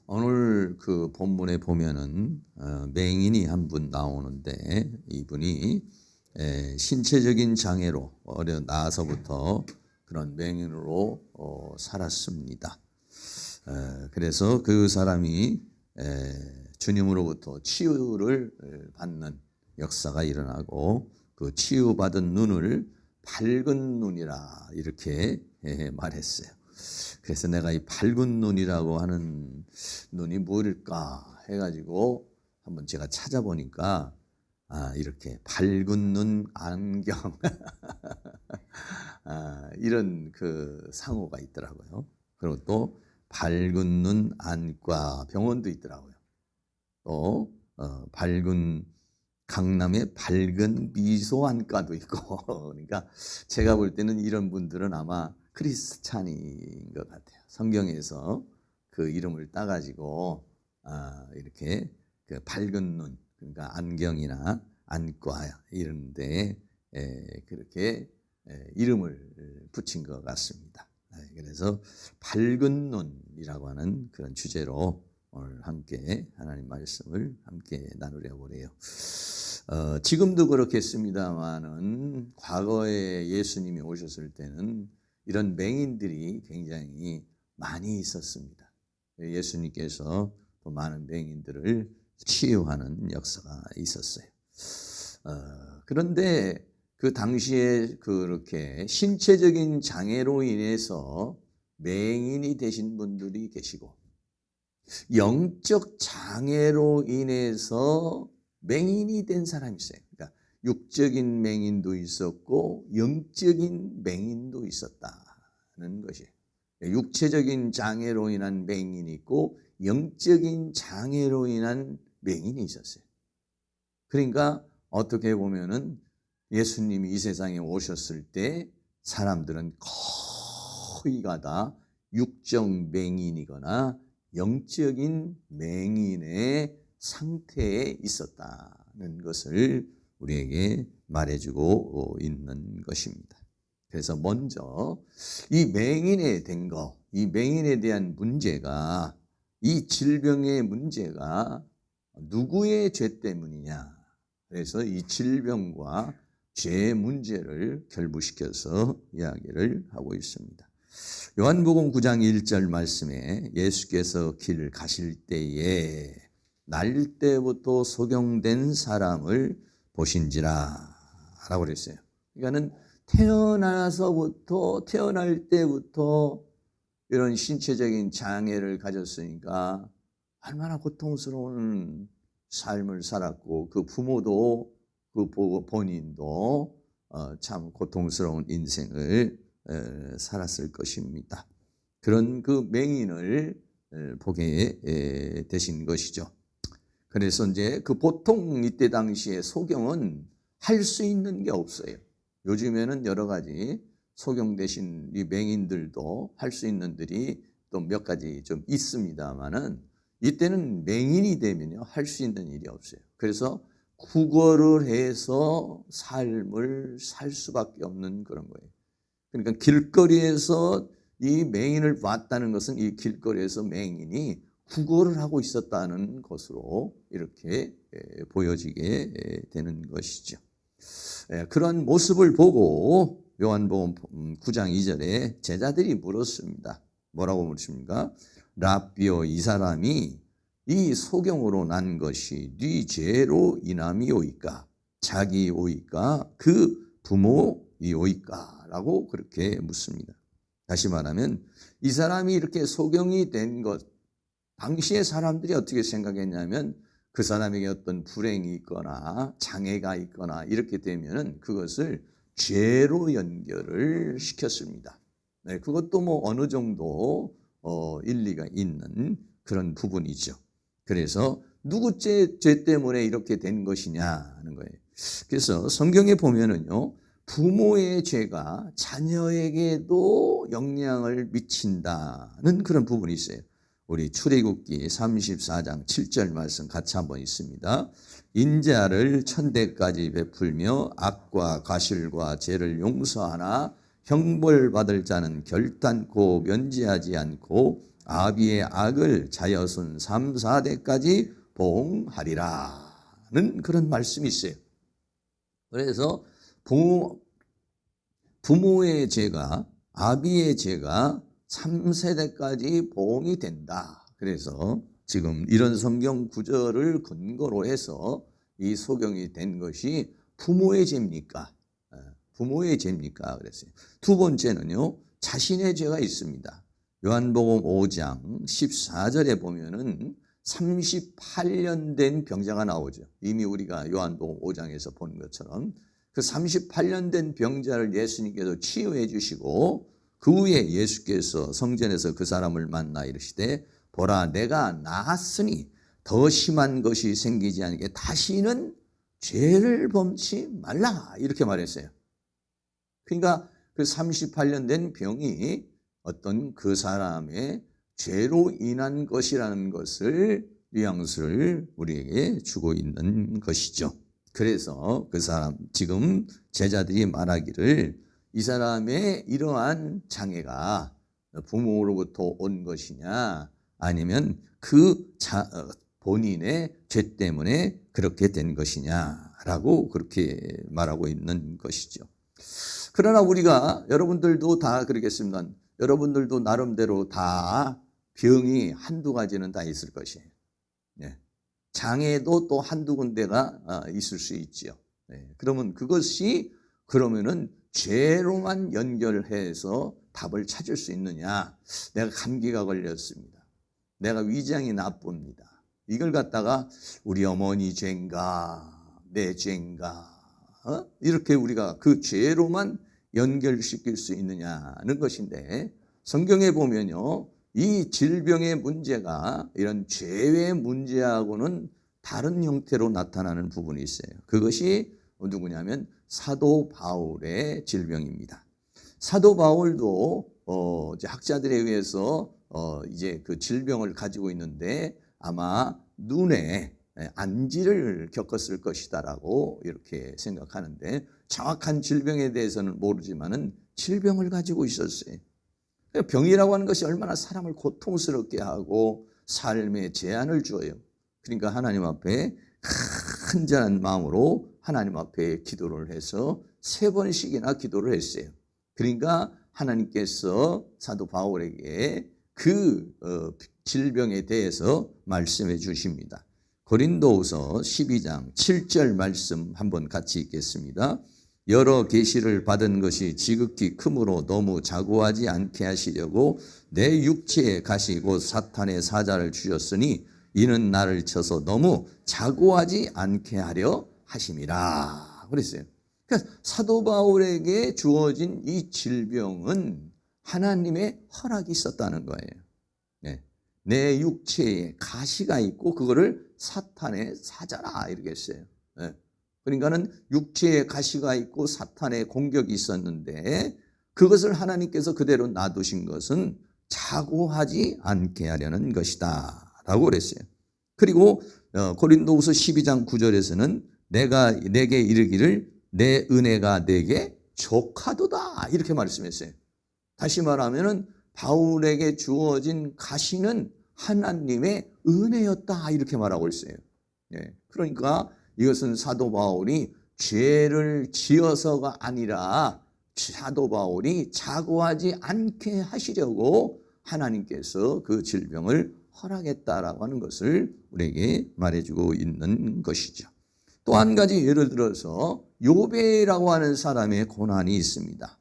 오늘 그 본문에 보면은 맹인이 한 분 나오는데 이분이 신체적인 장애로 어려 나서부터 그런 맹인으로 살았습니다. 그래서 그 사람이 주님으로부터 치유를 받는 역사가 일어나고 그 치유받은 눈을 밝은 눈이라 이렇게 말했어요. 그래서 내가 이 밝은 눈이라고 하는 눈이 뭘까 해가지고 한번 제가 찾아보니까 이렇게 밝은 눈 안경 이런 그 상호가 있더라고요. 그리고 또 밝은 눈 안과 병원도 있더라고요. 또 밝은 강남의 밝은 미소 안과도 있고 그러니까 제가 볼 때는 이런 분들은 아마 크리스찬인 것 같아요. 성경에서 그 이름을 따가지고 이렇게 그 밝은 눈 그러니까 안경이나 안과 이런데 그렇게 이름을 붙인 것 같습니다. 그래서 밝은 눈이라고 하는 그런 주제로 오늘 함께 하나님 말씀을 함께 나누려고 해요. 지금도 그렇겠습니다만은 과거에 예수님이 오셨을 때는 이런 맹인들이 굉장히 많이 있었습니다. 예수님께서 또 많은 맹인들을 치유하는 역사가 있었어요. 그런데 그 당시에 그렇게 신체적인 장애로 인해서 맹인이 되신 분들이 계시고 영적 장애로 인해서 맹인이 된 사람이 있어요. 그러니까 육적인 맹인도 있었고 영적인 맹인도 있었다는 것이에요. 육체적인 장애로 인한 맹인이 있고 영적인 장애로 인한 맹인이 있었어요. 그러니까 어떻게 보면은 예수님이 이 세상에 오셨을 때 사람들은 거의가 다 육적 맹인이거나 영적인 맹인의 상태에 있었다는 것을 우리에게 말해주고 있는 것입니다. 그래서 먼저 이 맹인에 된 거, 이 맹인에 대한 문제가 이 질병의 문제가 누구의 죄 때문이냐. 그래서 이 질병과 죄의 문제를 결부시켜서 이야기를 하고 있습니다. 요한복음 9장 1절 말씀에 예수께서 길 가실 때에 날 때부터 소경된 사람을 보신지라 라고 그랬어요. 그러니까는 태어날 때부터 이런 신체적인 장애를 가졌으니까 얼마나 고통스러운 삶을 살았고 그 부모도 그 본인도 참 고통스러운 인생을 살았을 것입니다. 그런 그 맹인을 보게 되신 것이죠. 그래서 이제 그 보통 이때 당시에 소경은 할 수 있는 게 없어요. 요즘에는 여러 가지 소경 대신 이 맹인들도 할 수 있는 들이 또 몇 가지 좀 있습니다만은 이때는 맹인이 되면요 할 수 있는 일이 없어요. 그래서 구걸을 해서 삶을 살 수밖에 없는 그런 거예요. 그러니까 길거리에서 이 맹인을 봤다는 것은 이 길거리에서 맹인이 구걸을 하고 있었다는 것으로 이렇게 보여지게 되는 것이죠. 그런 모습을 보고 요한복음 9장 2절에 제자들이 물었습니다. 뭐라고 물으십니까? 라삐오, 이 사람이 이 소경으로 난 것이 네 죄로 인함이오이까? 자기오이까? 그 부모이오이까? 라고 그렇게 묻습니다. 다시 말하면 이 사람이 이렇게 소경이 된 것, 당시의 사람들이 어떻게 생각했냐면 그 사람에게 어떤 불행이 있거나 장애가 있거나 이렇게 되면은 그것을 죄로 연결을 시켰습니다. 네, 그것도 뭐 어느 정도 일리가 있는 그런 부분이죠. 그래서 누구 죄 때문에 이렇게 된 것이냐 하는 거예요. 그래서 성경에 보면은요, 부모의 죄가 자녀에게도 영향을 미친다는 그런 부분이 있어요. 우리 출애굽기 34장 7절 말씀 같이 한번 있습니다. 인자를 천대까지 베풀며 악과 과실과 죄를 용서하나 형벌받을 자는 결단코 면제하지 않고 아비의 악을 자여손 3, 4대까지 보응하리라는 그런 말씀이 있어요. 그래서 부모의 죄가, 아비의 죄가 3세대까지 보응이 된다. 그래서 지금 이런 성경 구절을 근거로 해서 이 소경이 된 것이 부모의 죄입니까? 부모의 죄입니까? 그랬어요. 두 번째는요, 자신의 죄가 있습니다. 요한복음 5장 14절에 보면은 38년 된 병자가 나오죠. 이미 우리가 요한복음 5장에서 본 것처럼 그 38년 된 병자를 예수님께서 치유해 주시고 그 후에 예수께서 성전에서 그 사람을 만나 이르시되 보라 내가 나았으니 더 심한 것이 생기지 않게 다시는 죄를 범치 말라 이렇게 말했어요. 그러니까 그 38년 된 병이 어떤 그 사람의 죄로 인한 것이라는 것을 뉘앙스를 우리에게 주고 있는 것이죠. 그래서 그 사람 지금 제자들이 말하기를 이 사람의 이러한 장애가 부모로부터 온 것이냐 아니면 그 본인의 죄 때문에 그렇게 된 것이냐라고 그렇게 말하고 있는 것이죠. 그러나 우리가 여러분들도 다 그러겠습니다. 여러분들도 나름대로 다 병이 한두 가지는 다 있을 것이에요. 네. 장애도 또 한두 군데가 있을 수 있지요. 네. 그러면은 죄로만 연결해서 답을 찾을 수 있느냐? 내가 감기가 걸렸습니다. 내가 위장이 나쁩니다. 이걸 갖다가 우리 어머니 죄인가, 내 죄인가, 이렇게 우리가 그 죄로만 연결시킬 수 있느냐는 것인데 성경에 보면요. 이 질병의 문제가 이런 죄의 문제하고는 다른 형태로 나타나는 부분이 있어요. 그것이 누구냐면 사도 바울의 질병입니다. 사도 바울도 이제 학자들에 의해서 이제 그 질병을 가지고 있는데 아마 눈에 안지를 겪었을 것이다라고 이렇게 생각하는데 정확한 질병에 대해서는 모르지만은 질병을 가지고 있었어요. 병이라고 하는 것이 얼마나 사람을 고통스럽게 하고 삶에 제한을 줘요. 그러니까 하나님 앞에 간절한 마음으로 하나님 앞에 기도를 해서 3번씩이나 기도를 했어요. 그러니까 하나님께서 사도 바울에게 그 질병에 대해서 말씀해 주십니다. 고린도후서 12장 7절 말씀 한번 같이 읽겠습니다. 여러 계시를 받은 것이 지극히 크므로 너무 자고하지 않게 하시려고 내 육체에 가시 곧 사탄의 사자를 주셨으니 이는 나를 쳐서 너무 자고하지 않게 하려 하심이라 그랬어요. 그러니까 사도 바울에게 주어진 이 질병은 하나님의 허락이 있었다는 거예요. 네. 내 육체에 가시가 있고 그거를 사탄의 사자라 이렇게 했어요. 네. 그러니까는 육체에 가시가 있고 사탄의 공격이 있었는데 그것을 하나님께서 그대로 놔두신 것은 자고하지 않게 하려는 것이다 라고 그랬어요. 그리고 고린도후서 12장 9절에서는 내가 내게 이르기를 내 은혜가 내게 족하도다 이렇게 말씀했어요. 다시 말하면은 바울에게 주어진 가시는 하나님의 은혜였다 이렇게 말하고 있어요. 네. 그러니까 이것은 사도 바울이 죄를 지어서가 아니라 사도 바울이 자고하지 않게 하시려고 하나님께서 그 질병을 허락했다라고 하는 것을 우리에게 말해주고 있는 것이죠. 또 한 가지 예를 들어서 욥이라고 하는 사람의 고난이 있습니다.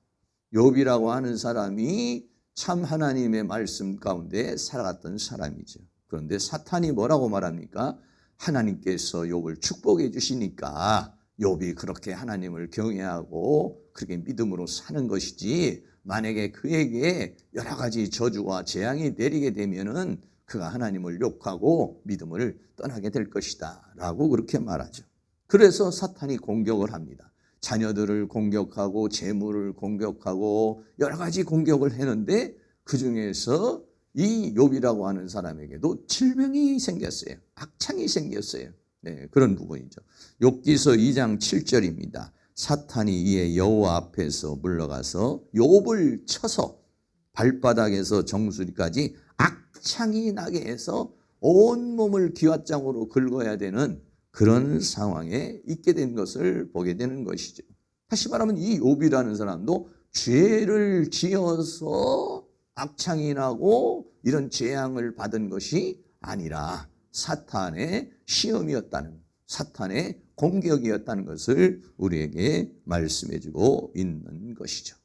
욥이라고 하는 사람이 참 하나님의 말씀 가운데 살아갔던 사람이죠. 그런데 사탄이 뭐라고 말합니까? 하나님께서 욥을 축복해 주시니까 욥이 그렇게 하나님을 경외하고 그렇게 믿음으로 사는 것이지 만약에 그에게 여러 가지 저주와 재앙이 내리게 되면은 그가 하나님을 욕하고 믿음을 떠나게 될 것이다 라고 그렇게 말하죠. 그래서 사탄이 공격을 합니다. 자녀들을 공격하고 재물을 공격하고 여러 가지 공격을 했는데 그중에서 이 욥이라고 하는 사람에게도 질병이 생겼어요. 악창이 생겼어요. 네, 그런 부분이죠. 욥기서 2장 7절입니다. 사탄이 이에 여호와 앞에서 물러가서 욥을 쳐서 발바닥에서 정수리까지 악창이 나게 해서 온몸을 기왓장으로 긁어야 되는 그런 상황에 있게 된 것을 보게 되는 것이죠. 다시 말하면 이 욥이라는 사람도 죄를 지어서 악창이 나고 이런 재앙을 받은 것이 아니라 사탄의 시험이었다는, 사탄의 공격이었다는 것을 우리에게 말씀해 주고 있는 것이죠.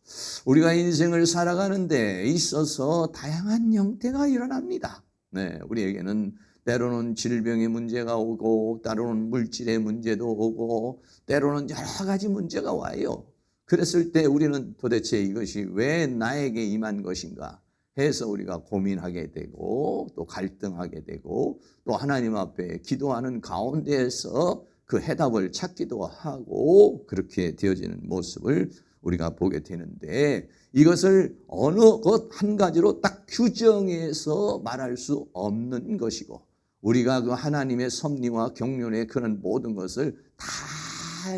우리가 인생을 살아가는 데 있어서 다양한 형태가 일어납니다. 네, 우리에게는 때로는 질병의 문제가 오고, 때로는 물질의 문제도 오고, 때로는 여러 가지 문제가 와요. 그랬을 때 우리는 도대체 이것이 왜 나에게 임한 것인가 해서 우리가 고민하게 되고, 또 갈등하게 되고, 또 하나님 앞에 기도하는 가운데에서 그 해답을 찾기도 하고, 그렇게 되어지는 모습을 우리가 보게 되는데, 이것을 어느 것 한 가지로 딱 규정해서 말할 수 없는 것이고, 우리가 그 하나님의 섭리와 경륜의 그런 모든 것을 다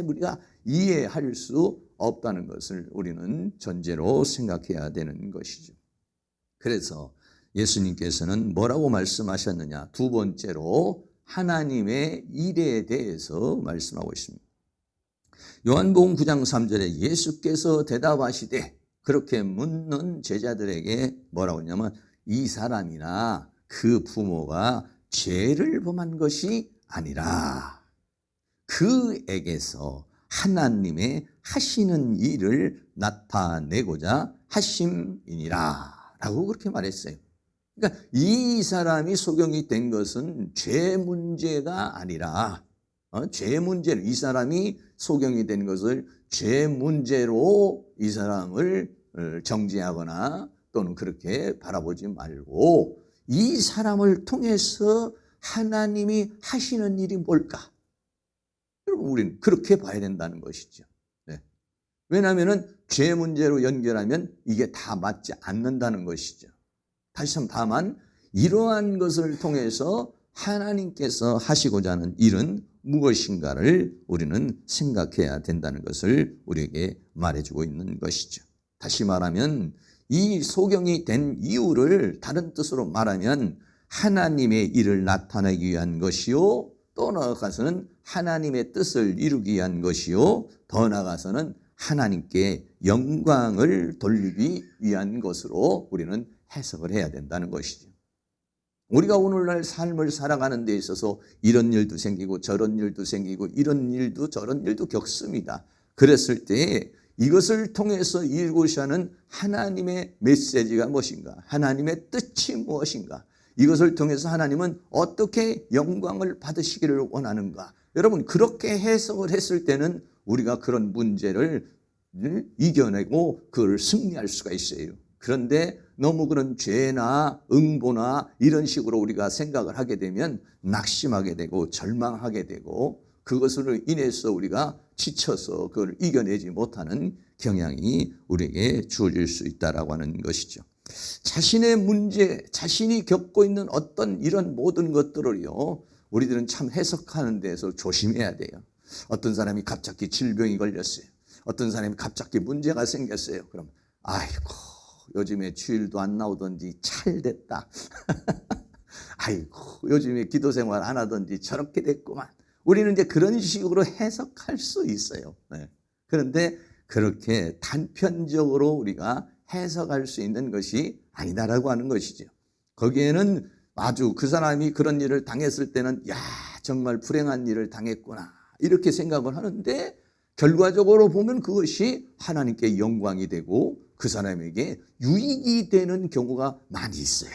우리가 이해할 수 없다는 것을 우리는 전제로 생각해야 되는 것이죠. 그래서 예수님께서는 뭐라고 말씀하셨느냐? 두 번째로 하나님의 일에 대해서 말씀하고 있습니다. 요한복음 9장 3절에 예수께서 대답하시되, 그렇게 묻는 제자들에게 뭐라고 했냐면, 이 사람이나 그 부모가 죄를 범한 것이 아니라 그에게서 하나님의 하시는 일을 나타내고자 하심이니라 라고 그렇게 말했어요. 그러니까 이 사람이 소경이 된 것은 죄 문제가 아니라, 죄 문제를, 이 사람이 소경이 된 것을 죄 문제로 이 사람을 정죄하거나 또는 그렇게 바라보지 말고, 이 사람을 통해서 하나님이 하시는 일이 뭘까? 여러분, 우리는 그렇게 봐야 된다는 것이죠. 네. 왜냐하면 죄 문제로 연결하면 이게 다 맞지 않는다는 것이죠. 다시 한번, 다만 이러한 것을 통해서 하나님께서 하시고자 하는 일은 무엇인가를 우리는 생각해야 된다는 것을 우리에게 말해주고 있는 것이죠. 다시 말하면 이 소경이 된 이유를 다른 뜻으로 말하면 하나님의 일을 나타내기 위한 것이요, 또 나아가서는 하나님의 뜻을 이루기 위한 것이요, 더 나아가서는 하나님께 영광을 돌리기 위한 것으로 우리는 해석을 해야 된다는 것이죠. 우리가 오늘날 삶을 살아가는 데 있어서 이런 일도 생기고 저런 일도 생기고 이런 일도 저런 일도 겪습니다. 그랬을 때 이것을 통해서 이루고자 하는 하나님의 메시지가 무엇인가? 하나님의 뜻이 무엇인가? 이것을 통해서 하나님은 어떻게 영광을 받으시기를 원하는가? 여러분, 그렇게 해석을 했을 때는 우리가 그런 문제를 이겨내고 그걸 승리할 수가 있어요. 그런데 너무 그런 죄나 응보나 이런 식으로 우리가 생각을 하게 되면 낙심하게 되고 절망하게 되고, 그것으로 인해서 우리가 지쳐서 그걸 이겨내지 못하는 경향이 우리에게 주어질 수 있다라고 하는 것이죠. 자신의 문제, 자신이 겪고 있는 어떤 이런 모든 것들을요, 우리들은 참 해석하는 데서 조심해야 돼요. 어떤 사람이 갑자기 질병이 걸렸어요. 어떤 사람이 갑자기 문제가 생겼어요. 그럼 아이고, 요즘에 주일도 안 나오던지 찰됐다. 아이고, 요즘에 기도 생활 안 하던지 저렇게 됐구만. 우리는 이제 그런 식으로 해석할 수 있어요. 네. 그런데 그렇게 단편적으로 우리가 해석할 수 있는 것이 아니다라고 하는 것이죠. 거기에는 아주 그 사람이 그런 일을 당했을 때는 야, 정말 불행한 일을 당했구나 이렇게 생각을 하는데, 결과적으로 보면 그것이 하나님께 영광이 되고 그 사람에게 유익이 되는 경우가 많이 있어요.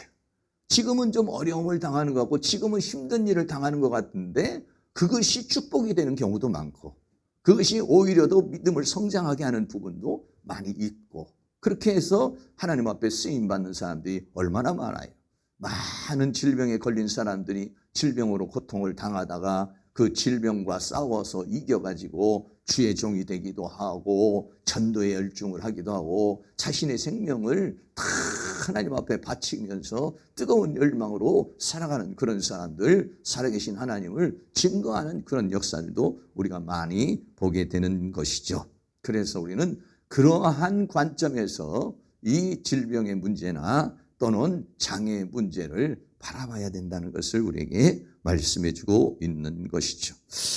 지금은 좀 어려움을 당하는 것 같고 지금은 힘든 일을 당하는 것 같은데 그것이 축복이 되는 경우도 많고, 그것이 오히려 더 믿음을 성장하게 하는 부분도 많이 있고, 그렇게 해서 하나님 앞에 쓰임받는 사람들이 얼마나 많아요. 많은 질병에 걸린 사람들이 질병으로 고통을 당하다가 그 질병과 싸워서 이겨가지고 주의 종이 되기도 하고 전도에 열중을 하기도 하고 자신의 생명을 다 하나님 앞에 바치면서 뜨거운 열망으로 살아가는 그런 사람들, 살아계신 하나님을 증거하는 그런 역사들도 우리가 많이 보게 되는 것이죠. 그래서 우리는 그러한 관점에서 이 질병의 문제나 또는 장애 문제를 바라봐야 된다는 것을 우리에게 말씀해 주고 있는 것이죠.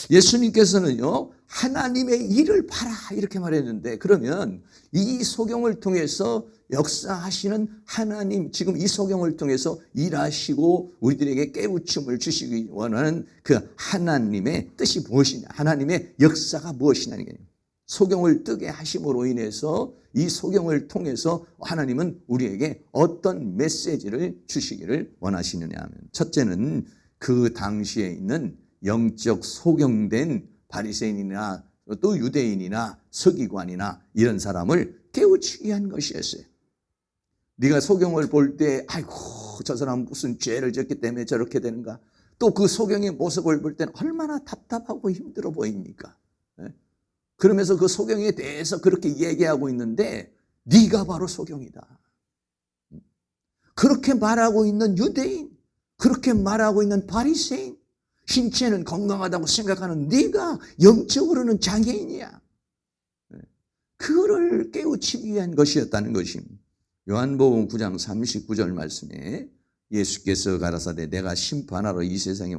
예수님께서는요, 하나님의 일을 봐라 이렇게 말했는데, 그러면 이 소경을 통해서 역사하시는 하나님, 지금 이 소경을 통해서 일하시고 우리들에게 깨우침을 주시기 원하는 그 하나님의 뜻이 무엇이냐, 하나님의 역사가 무엇이냐는 거예요. 소경을 뜨게 하심으로 인해서 이 소경을 통해서 하나님은 우리에게 어떤 메시지를 주시기를 원하시느냐 하면, 첫째는 그 당시에 있는 영적 소경된 바리새인이나 또 유대인이나 서기관이나 이런 사람을 깨우치기 위한 것이었어요. 네가 소경을 볼 때 아이고 저 사람 무슨 죄를 졌기 때문에 저렇게 되는가, 또 그 소경의 모습을 볼 때는 얼마나 답답하고 힘들어 보입니까? 그러면서 그 소경에 대해서 그렇게 얘기하고 있는데 네가 바로 소경이다. 그렇게 말하고 있는 유대인, 그렇게 말하고 있는 바리새인, 신체는 건강하다고 생각하는 네가 영적으로는 장애인이야. 그거를 깨우치기 위한 것이었다는 것입니다. 요한복음 9장 39절 말씀에 예수께서 가라사대 내가 심판하러 이 세상에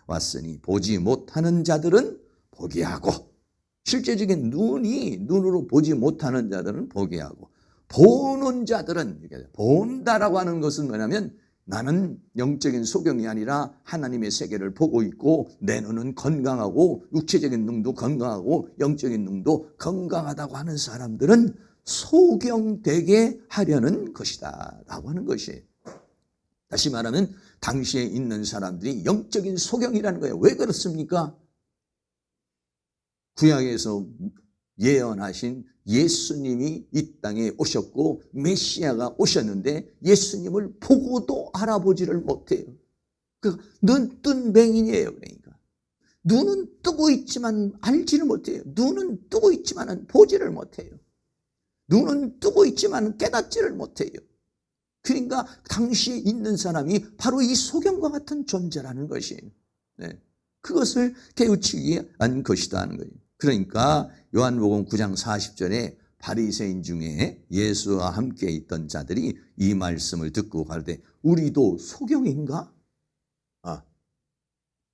왔으니 보지 못하는 자들은 보게 하고, 실제적인 눈으로 보지 못하는 자들은 보게 하고, 보는 자들은, 본다라고 하는 것은 뭐냐면 나는 영적인 소경이 아니라 하나님의 세계를 보고 있고 내 눈은 건강하고 육체적인 눈도 건강하고 영적인 눈도 건강하다고 하는 사람들은 소경되게 하려는 것이다 라고 하는 것이에요. 다시 말하면 당시에 있는 사람들이 영적인 소경이라는 거예요. 왜 그렇습니까? 구약에서 예언하신 예수님이 이 땅에 오셨고 메시아가 오셨는데 예수님을 보고도 알아보지를 못해요. 눈 뜬 맹인이에요. 그러니까 눈은 뜨고 있지만 알지를 못해요. 눈은 뜨고 있지만 보지를 못해요. 눈은 뜨고 있지만 깨닫지를 못해요. 그러니까 당시에 있는 사람이 바로 이 소경과 같은 존재라는 것이에요. 네. 그것을 깨우치기 위한 것이다 하는 거예요. 그러니까 요한복음 9장 40절에 바리새인 중에 예수와 함께 있던 자들이 이 말씀을 듣고 가로되 우리도 소경인가?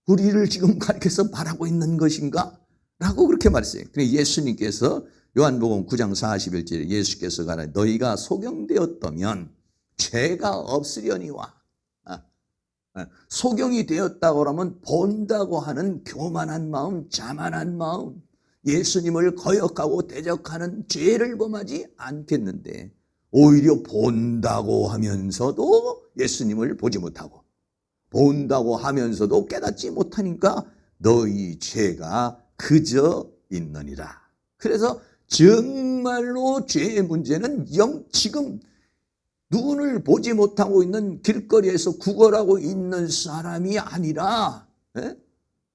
우리를 지금 가리켜서 말하고 있는 것인가? 라고 그렇게 말했어요. 예수님께서 요한복음 9장 41절에 예수께서 가라 너희가 소경되었다면 죄가 없으려니와. 소경이 되었다고 하면 본다고 하는 교만한 마음, 자만한 마음, 예수님을 거역하고 대적하는 죄를 범하지 않겠는데 오히려 본다고 하면서도 예수님을 보지 못하고 본다고 하면서도 깨닫지 못하니까 너희 죄가 그저 있느니라. 그래서 정말로 죄의 문제는 지금 눈을 보지 못하고 있는 길거리에서 구걸하고 있는 사람이 아니라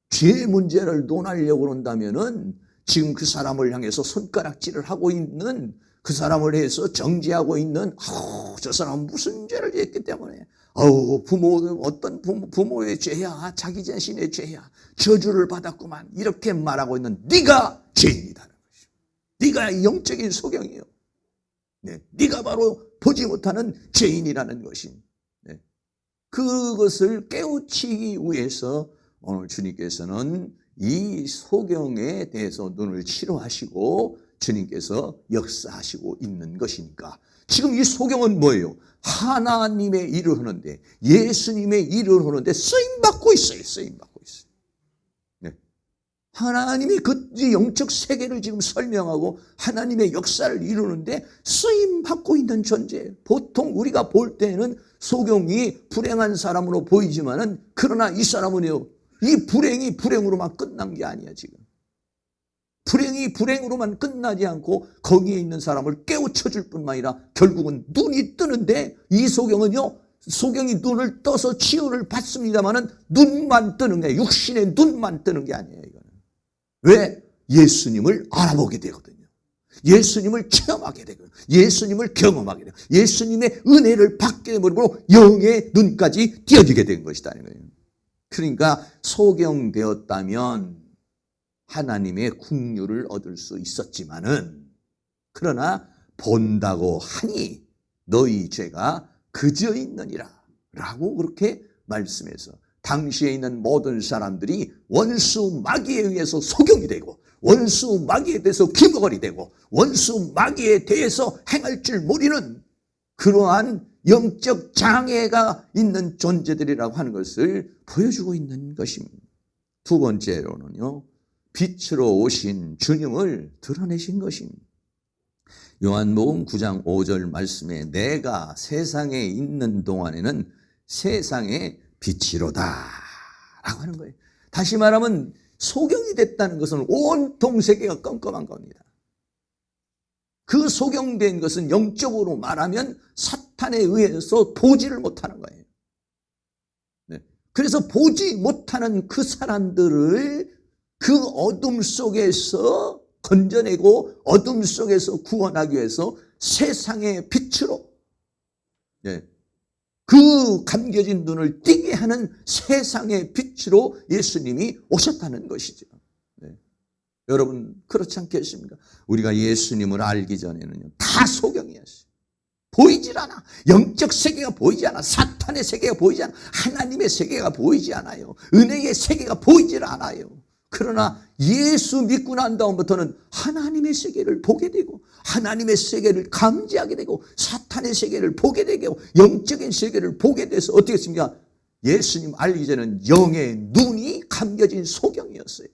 죄의 문제를 논하려고 그런다면은 지금 그 사람을 향해서 손가락질을 하고 있는 그 사람을 해서 정죄하고 있는 저 사람은 무슨 죄를 했기 때문에 어떤 부모의 죄야, 자기 자신의 죄야, 저주를 받았구만 이렇게 말하고 있는 네가 죄인이다는 것이죠. 네가 영적인 소경이에요. 네가 바로 보지 못하는 죄인이라는 것이. 그것을 깨우치기 위해서 오늘 주님께서는 이 소경에 대해서 눈을 치료하시고 주님께서 역사하시고 있는 것이니까 지금 이 소경은 뭐예요? 하나님의 일을 하는데 예수님의 일을 하는데 쓰임받고 있어요. 쓰임받고 있어요. 하나님이 그 영적 세계를 지금 설명하고 하나님의 역사를 이루는데 쓰임받고 있는 존재예요. 보통 우리가 볼 때는 소경이 불행한 사람으로 보이지만은 그러나 이 사람은요, 이 불행이 불행으로만 끝난 게 아니야. 지금 불행이 불행으로만 끝나지 않고 거기에 있는 사람을 깨우쳐줄 뿐만 아니라 결국은 눈이 뜨는데 이 소경은요, 소경이 눈을 떠서 치유를 받습니다마는 눈만 뜨는 게 육신의 눈만 뜨는 게 아니에요. 이거는 왜? 예수님을 알아보게 되거든요. 예수님을 체험하게 되고 예수님을 경험하게 되고 예수님의 은혜를 받게 되므로 영의 눈까지 띄어지게 된 것이다. 그러니까 소경되었다면 하나님의 긍휼을 얻을 수 있었지만은 그러나 본다고 하니 너희 죄가 그저 있느니라 라고 그렇게 말씀해서 당시에 있는 모든 사람들이 원수 마귀에 의해서 소경이 되고 원수 마귀에 대해서 기머거리 되고 원수 마귀에 대해서 행할 줄 모르는 그러한 영적 장애가 있는 존재들이라고 하는 것을 보여주고 있는 것입니다. 두 번째로는요, 빛으로 오신 주님을 드러내신 것입니다. 요한복음 9장 5절 말씀에 내가 세상에 있는 동안에는 세상의 빛이로다 라고 하는 거예요. 다시 말하면 소경이 됐다는 것은 온통 세계가 껌껌한 겁니다. 그 소경된 것은 영적으로 말하면 사탄에 의해서 보지를 못하는 거예요. 네. 그래서 보지 못하는 그 사람들을 그 어둠 속에서 건져내고 어둠 속에서 구원하기 위해서 세상의 빛으로, 네, 그 감겨진 눈을 띄게 하는 세상의 빛으로 예수님이 오셨다는 것이죠. 네. 여러분 그렇지 않겠습니까? 우리가 예수님을 알기 전에는요, 다 소경이었어요. 보이질 않아. 영적 세계가 보이지 않아. 사탄의 세계가 보이지 않아. 하나님의 세계가 보이지 않아요. 은혜의 세계가 보이질 않아요. 그러나 예수 믿고 난 다음부터는 하나님의 세계를 보게 되고 하나님의 세계를 감지하게 되고 사탄의 세계를 보게 되고 영적인 세계를 보게 돼서 어떻게 했습니까? 예수님 알기 전에는 영의 눈이 감겨진 소경이었어요.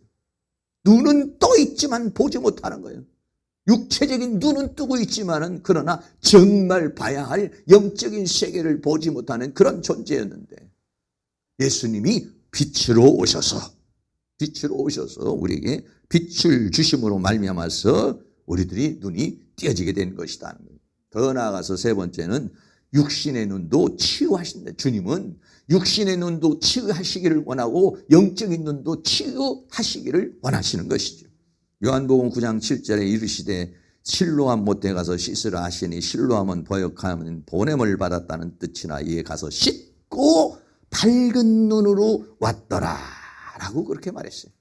눈은 떠 있지만 보지 못하는 거예요. 육체적인 눈은 뜨고 있지만은 그러나 정말 봐야 할 영적인 세계를 보지 못하는 그런 존재였는데 예수님이 빛으로 오셔서 우리에게 빛을 주심으로 말미암아서 우리들이 눈이 띄어지게 된 것이다. 더 나아가서 세 번째는 육신의 눈도 치유하신다. 주님은 육신의 눈도 치유하시기를 원하고 영적인 눈도 치유하시기를 원하시는 것이죠. 요한복음 9장 7절에 이르시되 실로암 못에 가서 씻으라 하시니 실로암은 번역하면 보냄을 받았다는 뜻이나 이에 가서 씻고 밝은 눈으로 왔더라 라고 그렇게 말했어요.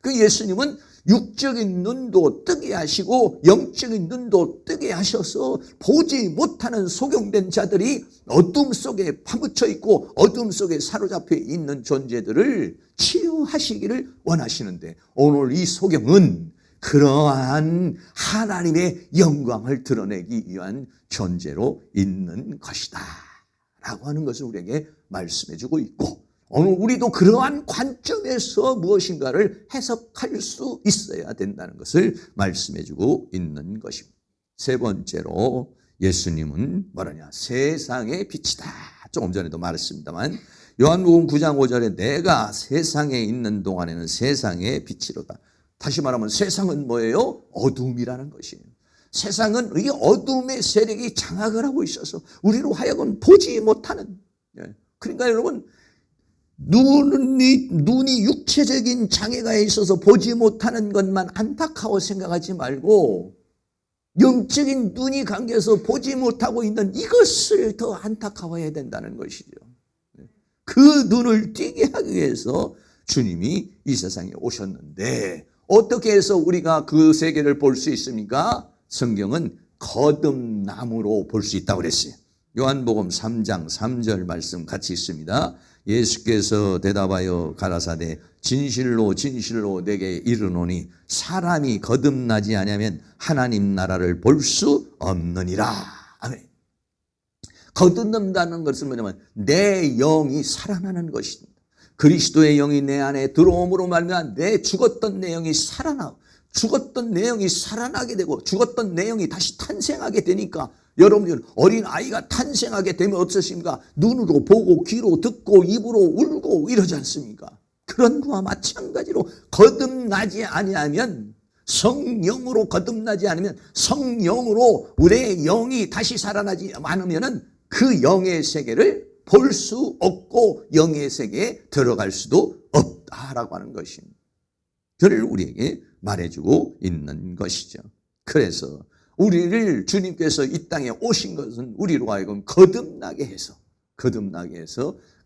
그 예수님은 육적인 눈도 뜨게 하시고 영적인 눈도 뜨게 하셔서 보지 못하는 소경된 자들이 어둠 속에 파묻혀 있고 어둠 속에 사로잡혀 있는 존재들을 치유하시기를 원하시는데 오늘 이 소경은 그러한 하나님의 영광을 드러내기 위한 존재로 있는 것이다 라고 하는 것을 우리에게 말씀해 주고 있고 오늘 우리도 그러한 관점에서 무엇인가를 해석할 수 있어야 된다는 것을 말씀해 주고 있는 것입니다. 세 번째로 예수님은 뭐라냐? 세상의 빛이다. 조금 전에도 말했습니다만 요한복음 9장 5절에 내가 세상에 있는 동안에는 세상의 빛이로다. 다시 말하면 세상은 뭐예요? 어둠이라는 것이에요. 세상은 이 어둠의 세력이 장악을 하고 있어서 우리로 하여금 보지 못하는, 그러니까 여러분 눈이 육체적인 장애가 있어서 보지 못하는 것만 안타까워 생각하지 말고 영적인 눈이 감겨서 보지 못하고 있는 이것을 더 안타까워해야 된다는 것이죠. 그 눈을 띄게 하기 위해서 주님이 이 세상에 오셨는데 어떻게 해서 우리가 그 세계를 볼 수 있습니까? 성경은 거듭남으로 볼 수 있다고 그랬어요. 요한복음 3장 3절 말씀 같이 있습니다. 예수께서 대답하여 가라사대 진실로 진실로 내게 이르노니 사람이 거듭나지 아니하면 하나님 나라를 볼 수 없느니라. 아멘. 거듭난다는 것은 뭐냐면 내 영이 살아나는 것입니다. 그리스도의 영이 내 안에 들어옴으로 말미암아 내 죽었던 내 영이 죽었던 내 영이 살아나게 되고 죽었던 내 영이 다시 탄생하게 되니까 여러분 어린 아이가 탄생하게 되면 어떻습니까? 눈으로 보고 귀로 듣고 입으로 울고 이러지 않습니까? 그런 것과 마찬가지로 거듭나지 아니하면 성령으로 거듭나지 않으면 성령으로 우리의 영이 다시 살아나지 않으면 그 영의 세계를 볼 수 없고 영의 세계에 들어갈 수도 없다라고 하는 것입니다. 그를 우리에게 말해주고 있는 것이죠. 그래서 우리를 주님께서 이 땅에 오신 것은 우리로 하여금 거듭나게 해서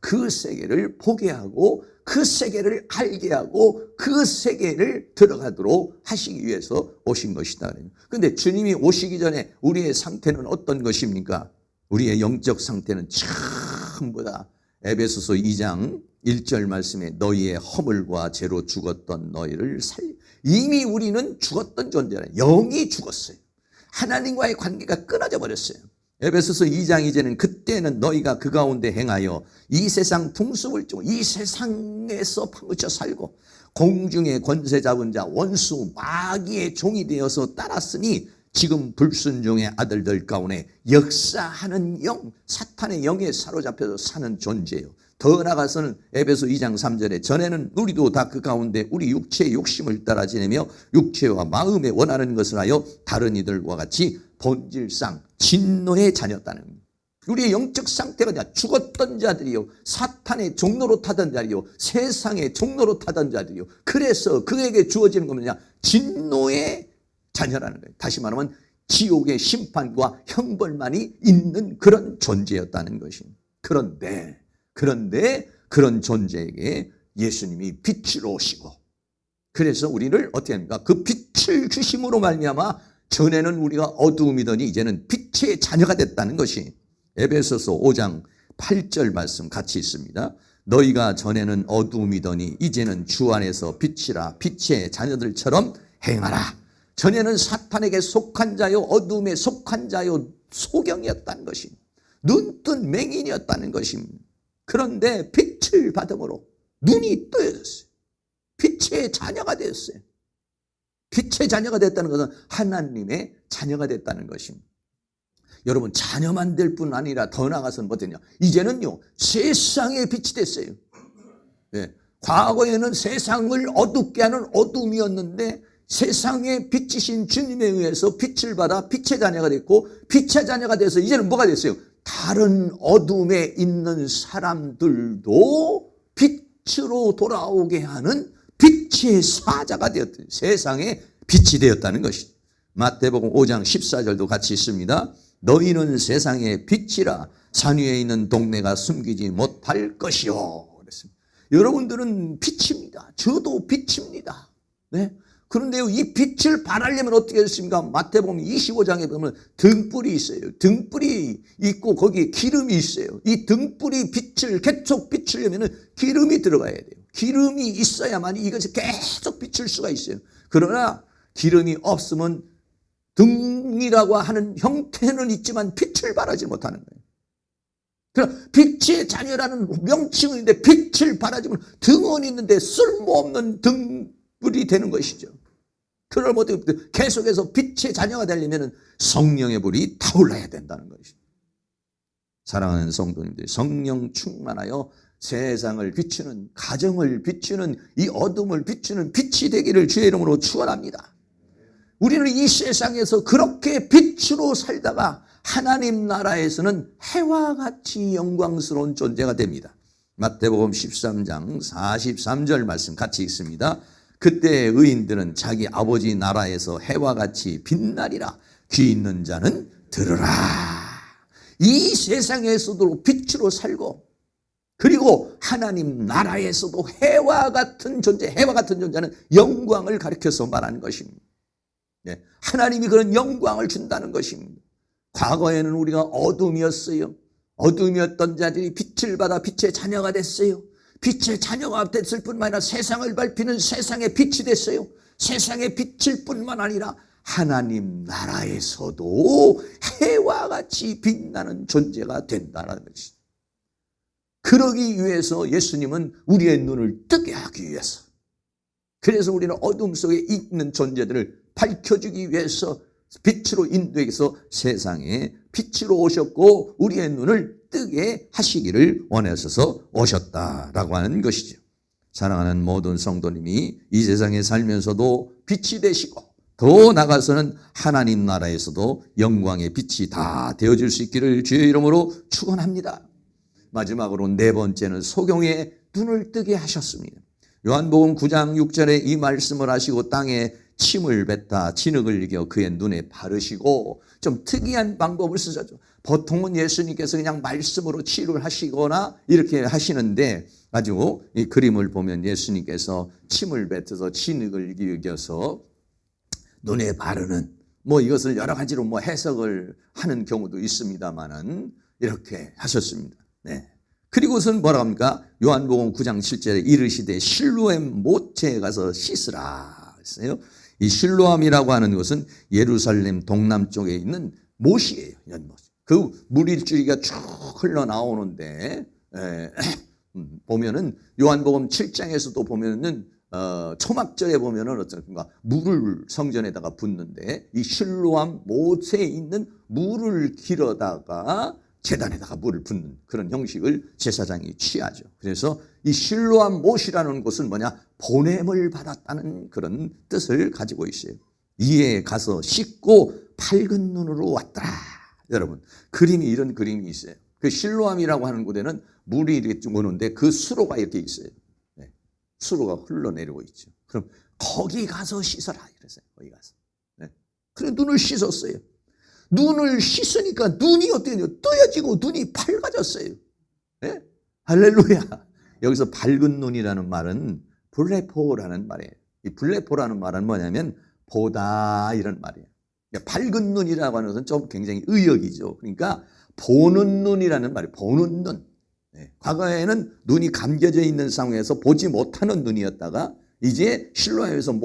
그 세계를 보게 하고 그 세계를 알게 하고 그 세계를 들어가도록 하시기 위해서 오신 것이다. 그런데 주님이 오시기 전에 우리의 상태는 어떤 것입니까? 우리의 영적 상태는 전부 다 에베소서 2장 1절 말씀에 너희의 허물과 죄로 죽었던 너희를 이미 우리는 죽었던 존재라. 영이 죽었어요. 하나님과의 관계가 끊어져 버렸어요. 에베소서 2장 이제는 그때는 너희가 그 가운데 행하여 이 세상 풍수불종, 이 세상에서 파묻혀 살고 공중의 권세 잡은 자 원수 마귀의 종이 되어서 따랐으니 지금 불순종의 아들들 가운데 역사하는 영, 사탄의 영에 사로잡혀서 사는 존재예요. 더 나아가서는 에베소 2장 3절에 전에는 우리도 다 그 가운데 우리 육체의 욕심을 따라 지내며 육체와 마음에 원하는 것을 하여 다른 이들과 같이 본질상 진노의 자녀였다는 겁니다. 우리의 영적 상태가 아니라 죽었던 자들이요, 사탄의 종로로 타던 자리요, 세상의 종로로 타던 자들이요. 그래서 그에게 주어지는 것은 뭐냐? 진노의 자녀라는 거예요. 다시 말하면 지옥의 심판과 형벌만이 있는 그런 존재였다는 것입니다. 그런데 그런 존재에게 예수님이 빛으로 오시고, 그래서 우리를 어떻게 합니까? 그 빛을 주심으로 말미암아 전에는 우리가 어두움이더니 이제는 빛의 자녀가 됐다는 것이 에베소서 5장 8절 말씀 같이 있습니다. 너희가 전에는 어두움이더니 이제는 주 안에서 빛이라. 빛의 자녀들처럼 행하라. 전에는 사탄에게 속한 자요, 어두움에 속한 자요, 소경이었다는 것입니다. 눈뜬 맹인이었다는 것입니다. 그런데 빛을 받음으로 눈이 뜨여졌어요. 빛의 자녀가 되었어요. 빛의 자녀가 됐다는 것은 하나님의 자녀가 됐다는 것입니다. 여러분, 자녀만 될 뿐 아니라 더 나아가서는 뭐 되냐? 이제는요, 세상의 빛이 됐어요. 네. 과거에는 세상을 어둡게 하는 어둠이었는데 세상의 빛이신 주님에 의해서 빛을 받아 빛의 자녀가 됐고, 빛의 자녀가 돼서 이제는 뭐가 됐어요? 다른 어둠에 있는 사람들도 빛으로 돌아오게 하는 빛의 사자가 되었다. 세상의 빛이 되었다는 것이죠. 마태복음 5장 14절도 같이 있습니다. 너희는 세상의 빛이라. 산 위에 있는 동네가 숨기지 못할 것이요. 그랬습니다. 여러분들은 빛입니다. 저도 빛입니다. 네? 그런데요, 이 빛을 발하려면 어떻게 했습니까? 마태복음 25장에 보면 등불이 있어요. 등불이 있고 거기에 기름이 있어요. 이 등불이 빛을 계속 비추려면 기름이 들어가야 돼요. 기름이 있어야만 이것이 계속 비출 수가 있어요. 그러나 기름이 없으면 등이라고 하는 형태는 있지만 빛을 발하지 못하는 거예요. 그럼 빛의 자녀라는 명칭은 있는데 빛을 발하지만 등은 있는데 쓸모없는 등불이 되는 것이죠. 그걸 못해 계속해서 빛의 자녀가 되려면 성령의 불이 타올라야 된다는 것이죠. 사랑하는 성도님들, 성령 충만하여 세상을 비추는, 가정을 비추는, 이 어둠을 비추는 빛이 되기를 주의 이름으로 축원합니다. 우리는 이 세상에서 그렇게 빛으로 살다가 하나님 나라에서는 해와 같이 영광스러운 존재가 됩니다. 마태복음 13장 43절 말씀 같이 읽습니다. 그때 의인들은 자기 아버지 나라에서 해와 같이 빛나리라. 귀 있는 자는 들으라. 이 세상에서도 빛으로 살고, 그리고 하나님 나라에서도 해와 같은 존재, 해와 같은 존재는 영광을 가리켜서 말하는 것입니다. 네, 하나님이 그런 영광을 준다는 것입니다. 과거에는 우리가 어둠이었어요. 어둠이었던 자들이 빛을 받아 빛의 자녀가 됐어요. 빛의 자녀가 됐을 뿐만 아니라 세상을 밝히는 세상의 빛이 됐어요. 세상의 빛일 뿐만 아니라 하나님 나라에서도 해와 같이 빛나는 존재가 된다는 것이죠. 그러기 위해서 예수님은 우리의 눈을 뜨게 하기 위해서, 그래서 우리는 어둠 속에 있는 존재들을 밝혀주기 위해서 빛으로 인도해서 세상에 빛으로 오셨고 우리의 눈을 뜨게 하시기를 원하셔서 오셨다라고 하는 것이죠. 사랑하는 모든 성도님이 이 세상에 살면서도 빛이 되시고, 더 나아가서는 하나님 나라에서도 영광의 빛이 다 되어줄 수 있기를 주의 이름으로 축원합니다. 마지막으로 네 번째는 소경의 눈을 뜨게 하셨습니다. 요한복음 9장 6절에 이 말씀을 하시고 땅에 침을 뱉다 진흙을 이겨 그의 눈에 바르시고, 좀 특이한 방법을 쓰셨죠. 보통은 예수님께서 그냥 말씀으로 치유를 하시거나 이렇게 하시는데, 아주 이 그림을 보면 예수님께서 침을 뱉어서 진흙을 이겨서 눈에 바르는 뭐 이것을 여러 가지로 뭐 해석을 하는 경우도 있습니다만은 이렇게 하셨습니다. 네. 그리고선 뭐라고 합니까? 요한복음 9장 7절에 이르시되 실로암 모체에 가서 씻으라 했어요. 이 실로암이라고 하는 것은 예루살렘 동남쪽에 있는 못이에요. 그 물일줄기가 쭉 흘러나오는데 보면은 요한복음 7장에서도 보면은 초막절에 보면은 어떻습니까? 물을 성전에다가 붓는데 이 실로암 못에 있는 물을 길어다가 제단에다가 물을 붓는 그런 형식을 제사장이 취하죠. 그래서 이 실로암 못이라는 것은 뭐냐? 보냄을 받았다는 그런 뜻을 가지고 있어요. 이에 가서 씻고 밝은 눈으로 왔더라. 여러분, 이런 그림이 있어요. 그 실로암이라고 하는 곳에는 물이 이렇게 오는데 그 수로가 이렇게 있어요. 네. 수로가 흘러내리고 있죠. 그럼 거기 가서 씻어라 이랬어요. 거기 가서. 네. 그래 눈을 씻었어요. 눈을 씻으니까 눈이 어떻게 돼요? 뜨여지고 눈이 밝아졌어요. 네? 할렐루야. 여기서 밝은 눈이라는 말은 블레포라는 말이에요. 이 블레포라는 말은 뭐냐면 보다 이런 말이에요. 그러니까 밝은 눈이라고 하는 것은 좀 굉장히 의역이죠. 그러니까 보는 눈이라는 말이에요. 보는 눈. 네. 과거에는 눈이 감겨져 있는 상황에서 보지 못하는 눈이었다가 이제 실로암에서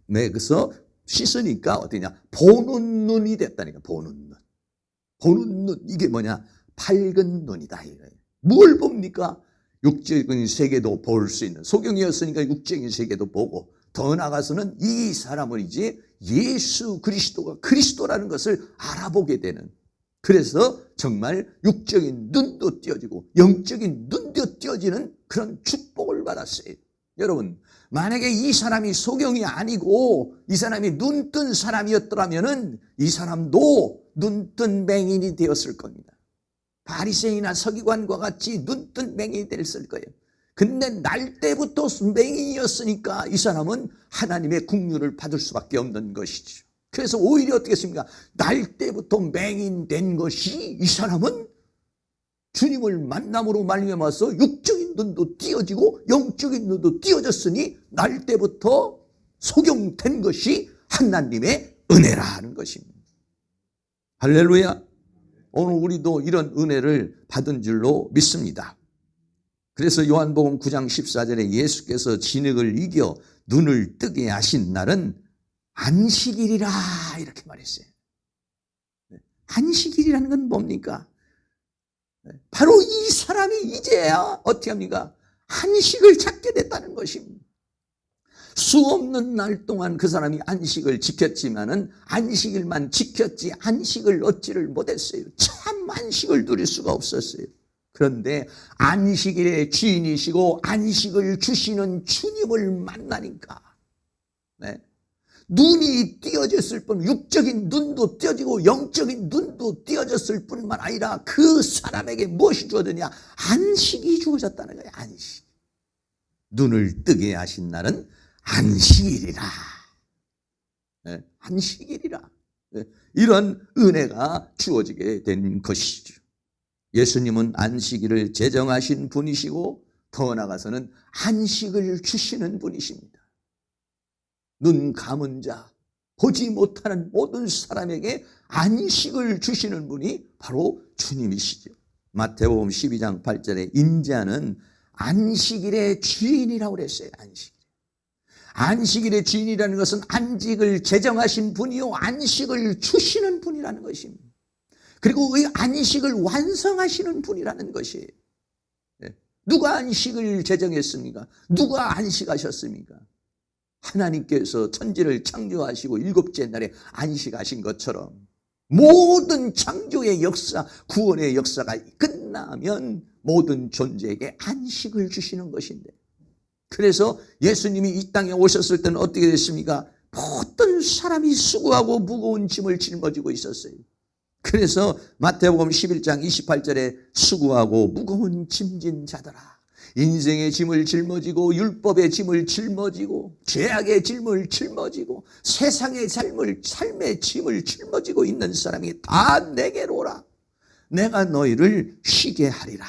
그래서 씻으니까 어떠냐? 보는 눈이 됐다니까. 보는 눈. 보는 눈. 이게 뭐냐? 밝은 눈이다. 뭘 봅니까? 육적인 세계도 볼 수 있는. 소경이었으니까 육적인 세계도 보고 더 나아가서는 이 사람을 이제 예수 그리스도가 그리스도라는 것을 알아보게 되는. 그래서 정말 육적인 눈도 띄어지고 영적인 눈도 띄어지는 그런 축복을 받았어요. 여러분, 만약에 이 사람이 소경이 아니고 이 사람이 눈뜬 사람이었더라면은 이 사람도 눈뜬 맹인이 되었을 겁니다. 바리새인이나 서기관과 같이 눈뜬 맹인이 됐을 거예요. 근데 날 때부터 맹인이었으니까 이 사람은 하나님의 긍휼을 받을 수밖에 없는 것이죠. 그래서 오히려 어떻게 했습니까? 날 때부터 맹인된 것이 이 사람은 주님을 만남으로 말미암아서 육적인 눈도 띄어지고 영적인 눈도 띄어졌으니 날 때부터 소경된 것이 하나님의 은혜라는 것입니다. 할렐루야. 오늘 우리도 이런 은혜를 받은 줄로 믿습니다. 그래서 요한복음 9장 14절에 예수께서 진흙을 이겨 눈을 뜨게 하신 날은 안식일이라 이렇게 말했어요. 안식일이라는 건 뭡니까? 바로 이 사람이 이제야 어떻게 합니까? 안식을 찾게 됐다는 것입니다. 수없는 날 동안 그 사람이 안식을 지켰지만은 안식일만 지켰지 안식을 얻지를 못했어요. 참 안식을 누릴 수가 없었어요. 그런데 안식일의 주인이시고 안식을 주시는 주님을 만나니까 눈이 띄어졌을 뿐, 육적인 눈도 띄어지고 영적인 눈도 띄어졌을 뿐만 아니라 그 사람에게 무엇이 주어졌냐? 안식이 주어졌다는 거예요. 안식. 눈을 뜨게 하신 날은 안식일이라. 네, 안식일이라. 네, 이런 은혜가 주어지게 된 것이죠. 예수님은 안식일을 제정하신 분이시고 더 나아가서는 안식을 주시는 분이십니다. 눈 감은 자, 보지 못하는 모든 사람에게 안식을 주시는 분이 바로 주님이시죠. 마태복음 12장 8절에 인자는 안식일의 주인이라고 그랬어요. 안식일의 주인이라는 것은 안식을 제정하신 분이요 안식을 주시는 분이라는 것입니다. 그리고 이 안식을 완성하시는 분이라는 것이에요. 누가 안식을 제정했습니까? 누가 안식하셨습니까? 하나님께서 천지를 창조하시고 일곱째 날에 안식하신 것처럼 모든 창조의 역사, 구원의 역사가 끝나면 모든 존재에게 안식을 주시는 것인데, 그래서 예수님이 이 땅에 오셨을 때는 어떻게 됐습니까? 모든 사람이 수고하고 무거운 짐을 짊어지고 있었어요. 그래서 마태복음 11장 28절에 수고하고 무거운 짐진 자들아, 인생의 짐을 짊어지고 율법의 짐을 짊어지고 죄악의 짐을 짊어지고 세상의 삶의 짐을 짊어지고 있는 사람이 다 내게로 오라. 내가 너희를 쉬게 하리라.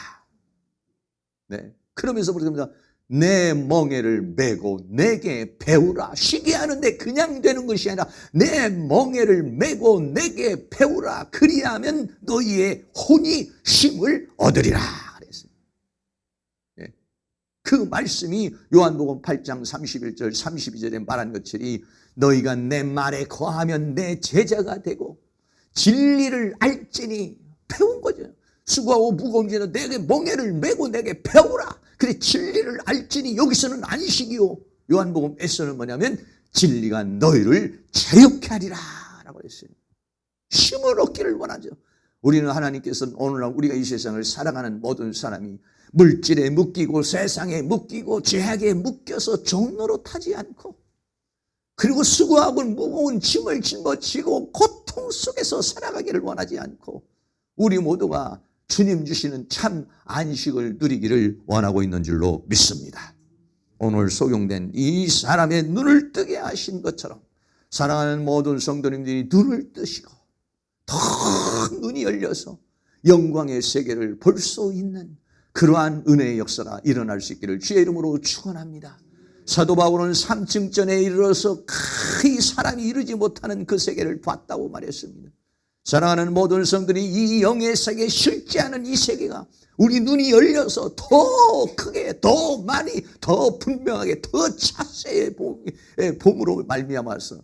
네. 그러면서 부릅니다. 내 멍에를 메고 내게 배우라. 쉬게 하는데 그냥 되는 것이 아니라 내 멍에를 메고 내게 배우라. 그리하면 너희의 혼이 쉼을 얻으리라 그랬어요. 그 말씀이 요한복음 8장 31절 32절에 말한 것처럼 너희가 내 말에 거하면 내 제자가 되고 진리를 알지니 배운 거죠. 수고하고 무거운 자는 내게 멍에를 메고 내게 배우라. 그래 진리를 알지니 여기서는 안식이요. 요한복음에서는 뭐냐면 진리가 너희를 자유케 하리라 라고 했어요. 힘을 얻기를 원하죠. 우리는 하나님께서는 오늘날 우리가 이 세상을 살아가는 모든 사람이 물질에 묶이고 세상에 묶이고 죄악에 묶여서 종로로 타지 않고 그리고 수고하고 무거운 짐을 짊어지고 고통 속에서 살아가기를 원하지 않고 우리 모두가 주님 주시는 참 안식을 누리기를 원하고 있는 줄로 믿습니다. 오늘 소경된 이 사람의 눈을 뜨게 하신 것처럼 사랑하는 모든 성도님들이 눈을 뜨시고 더 눈이 열려서 영광의 세계를 볼 수 있는 그러한 은혜의 역사가 일어날 수 있기를 주의 이름으로 축원합니다. 사도 바울은 3층전에 이르러서 이 사람이 이루지 못하는 그 세계를 봤다고 말했습니다. 사랑하는 모든 성들이 이 영의 세계에 실제하는 이 세계가 우리 눈이 열려서 더 크게 더 많이 더 분명하게 더 자세히 봄으로 말미암아서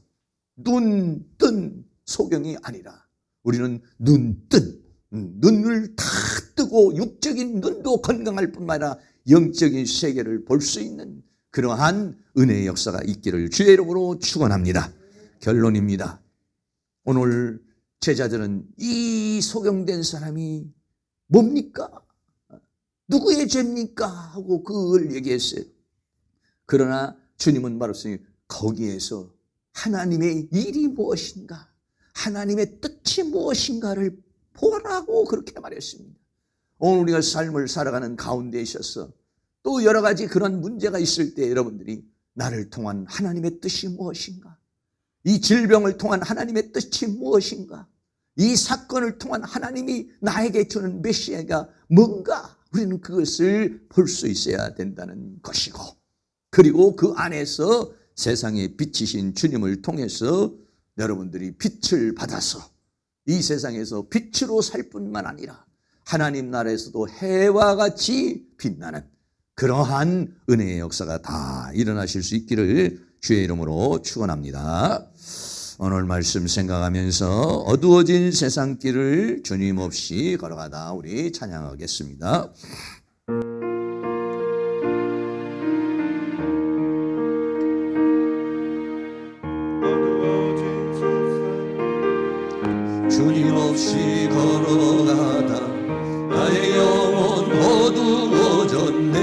눈 뜬 소경이 아니라 우리는 눈을 다 뜨고 육적인 눈도 건강할 뿐만 아니라 영적인 세계를 볼 수 있는 그러한 은혜의 역사가 있기를 주의 이름으로 축원합니다. 결론입니다. 오늘 제자들은 이 소경된 사람이 뭡니까? 누구의 죄입니까? 하고 그걸 얘기했어요. 그러나 주님은 말했으니 거기에서 하나님의 일이 무엇인가? 하나님의 뜻이 무엇인가를 보라고 그렇게 말했습니다. 오늘 우리가 삶을 살아가는 가운데 있어서 또 여러 가지 그런 문제가 있을 때 여러분들이 나를 통한 하나님의 뜻이 무엇인가? 이 질병을 통한 하나님의 뜻이 무엇인가? 이 사건을 통한 하나님이 나에게 주는 메시아가 뭔가? 우리는 그것을 볼 수 있어야 된다는 것이고 그리고 그 안에서 세상에 빛이신 주님을 통해서 여러분들이 빛을 받아서 이 세상에서 빛으로 살 뿐만 아니라 하나님 나라에서도 해와 같이 빛나는 그러한 은혜의 역사가 다 일어나실 수 있기를 주의 이름으로 축원합니다. 오늘 말씀 생각하면서 어두워진 세상길을 주님 없이 걸어가다 우리 찬양하겠습니다. 주님 없이 걸어가다 나의 영혼 어두워졌네.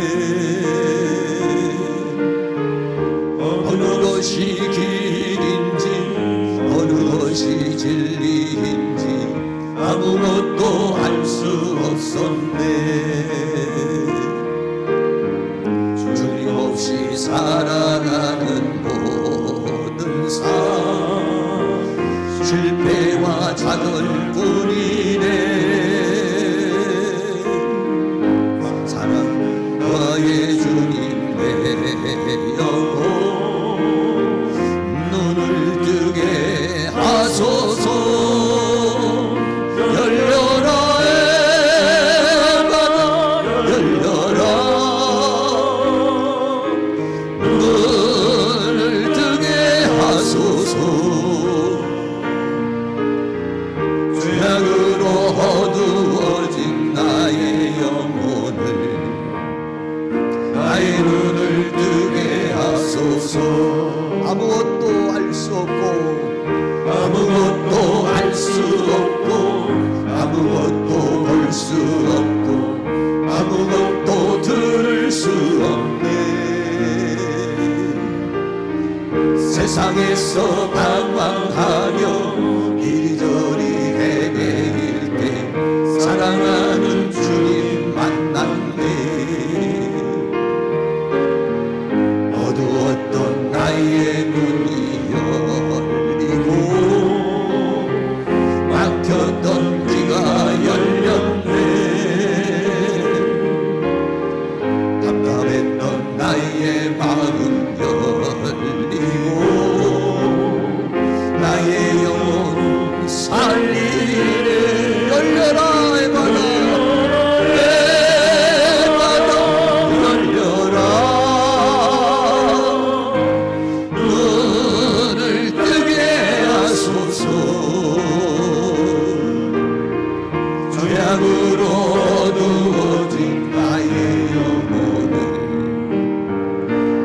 어느 것이 길인지 어느 것이 진리인지 아무것도 알 수 없었네. 주님 없이 살아가는 모든 삶 실패와 좌절뿐이네. 사랑과의 주님 내 영혼 눈을 뜨게 하소서. 열려라 에바다 열려라. 눈을 뜨게 하소서. 죄악으로 어두워진 나의 영혼을 나의 눈을 뜨게 하소서. 아무것도 알 수 없고 아무것도 알 수 없고 아무것도 볼 수 없고 아무것도 들을 수 없네. 세상에서 방황하며 이리저리 헤매일 때 사랑하는 주님 만났네. 어두웠던 나의 눈이 열리고 막혔던 귀가 열렸네. 답답했던 나의 죄악으로 어두워진 나의 영혼을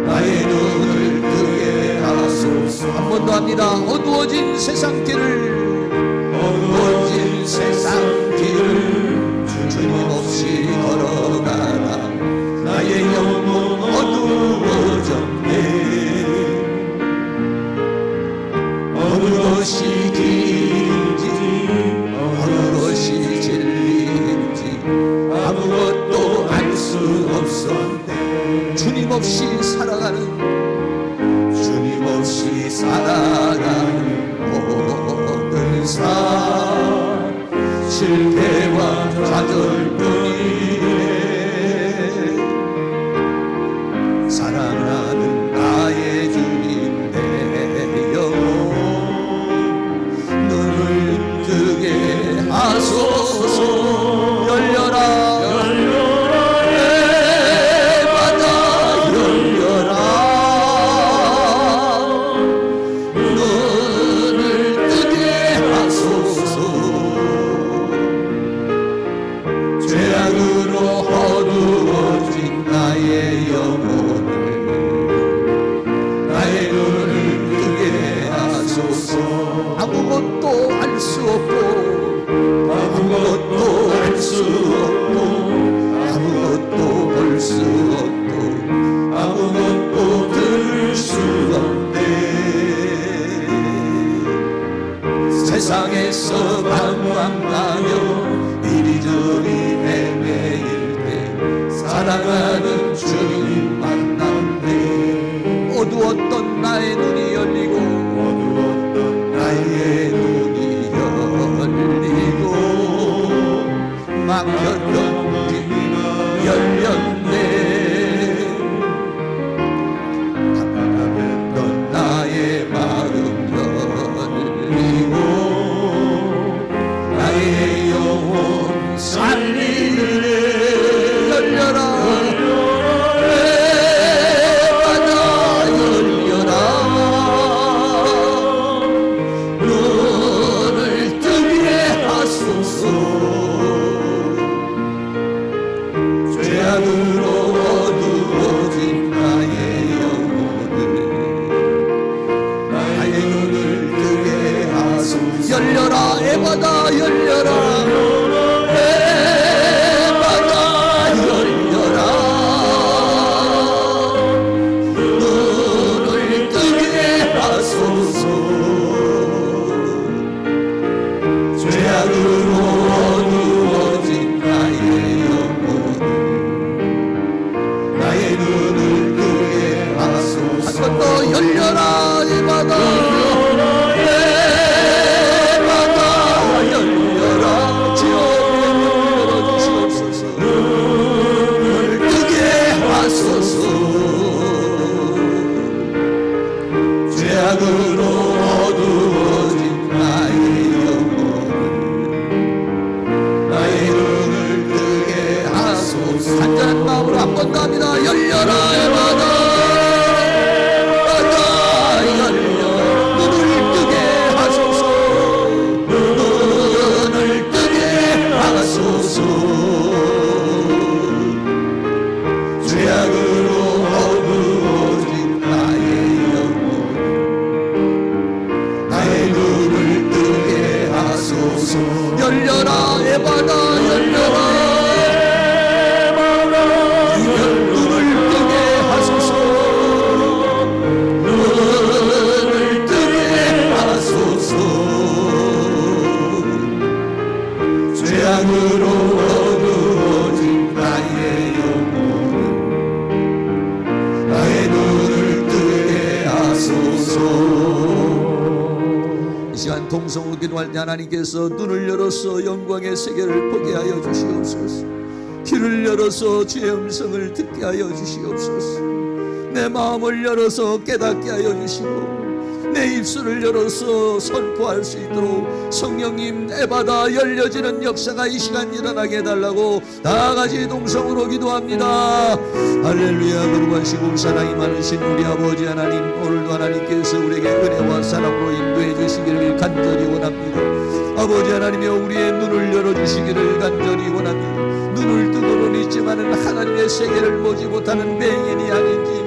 나의 눈을 뜨게 하소서. 한 번 더 합니다. 어두워진 세상 길을 주님 없이 걸어가다 나의 영혼 어두워졌네. 어느 것이 길인지 어느 것이 진리인지 아무것도 알 수 없었네. 주님 없이 살아가는 모든 삶 실패와 좌절뿐이네. 사랑하는 나의 주님 내 영혼 눈을 뜨게 하소서. 열려라 에바다 열려라. 눈을 뜨게 하소서. 죄악으로 어두워진 나의 영혼을 나의 눈을 뜨게 하소서. 아무것도 알 수 없고 아무것도 알 수 없고 아무것도 볼 수 없고 아무것도 들을 수 없네. 세상에서 방황하며 이리저리 헤매일 때 사랑하는 주님 만났네. 어두웠던 나의 눈이 열리고 나의 눈이 열리고 막혔던 길이 열렸네. 답답했던 나의 마음 열리고 나의 영혼 살리네. 열려라 에바다 열려라. 눈을 뜨게 하소서. 죄악으로 어두워진 나의 영혼을 나의 눈을 뜨게 하소서. 열려라 에바다 열려라. 에바다 열려라. 눈을 뜨게 하소서. 죄악으로 어두워진 나의 영혼을 나의 눈을 뜨게 하소서. 한 번 더 열려라 에바다 에바다 열려라. 주여 열어주시옵소서. 눈을 뜨게 하소서. 죄악으로 어두워진 나의 영혼을 나의 눈을 뜨게 하소서. 간절한 마음으로 한 번 더 합니다. 열려라 에바다 에바다 열려. 눈을 뜨게 하소서. 눈을 뜨게 하소서. 죄악으로 어두워진 나의 영혼 나의 눈을 뜨게 하소서. 열려라 에바다 열려라. 눈을 뜨게 하소서. 눈을 뜨게 하소서. 죄악으로 어두워진 나의 영혼을 나의 눈을 뜨게 하소서. 이 시간 통성으로 기도할 때 하나님께서 눈을 열어서 영광의 세계를 보게 하여 주시옵소서. 귀를 열어서 주의 음성을 듣게 하여 주시옵소서. 내 마음을 열어서 깨닫게 하여 주시고 내 입술을 열어서 선포할 수 있도록 성령님 에바다 열려지는 역사가 이 시간 일어나게 해달라고 다 같이 동성으로 기도합니다. 할렐루야. 거룩하시고 사랑이 많으신 우리 아버지 하나님, 오늘도 하나님께서 우리에게 은혜와 사랑으로 인도해 주시기를 간절히 원합니다. 아버지 하나님이여 우리의 눈을 열어주시기를 간절히 원합니다. 눈을 뜨고는 있지만은 하나님의 세계를 보지 못하는 맹인이 아닌지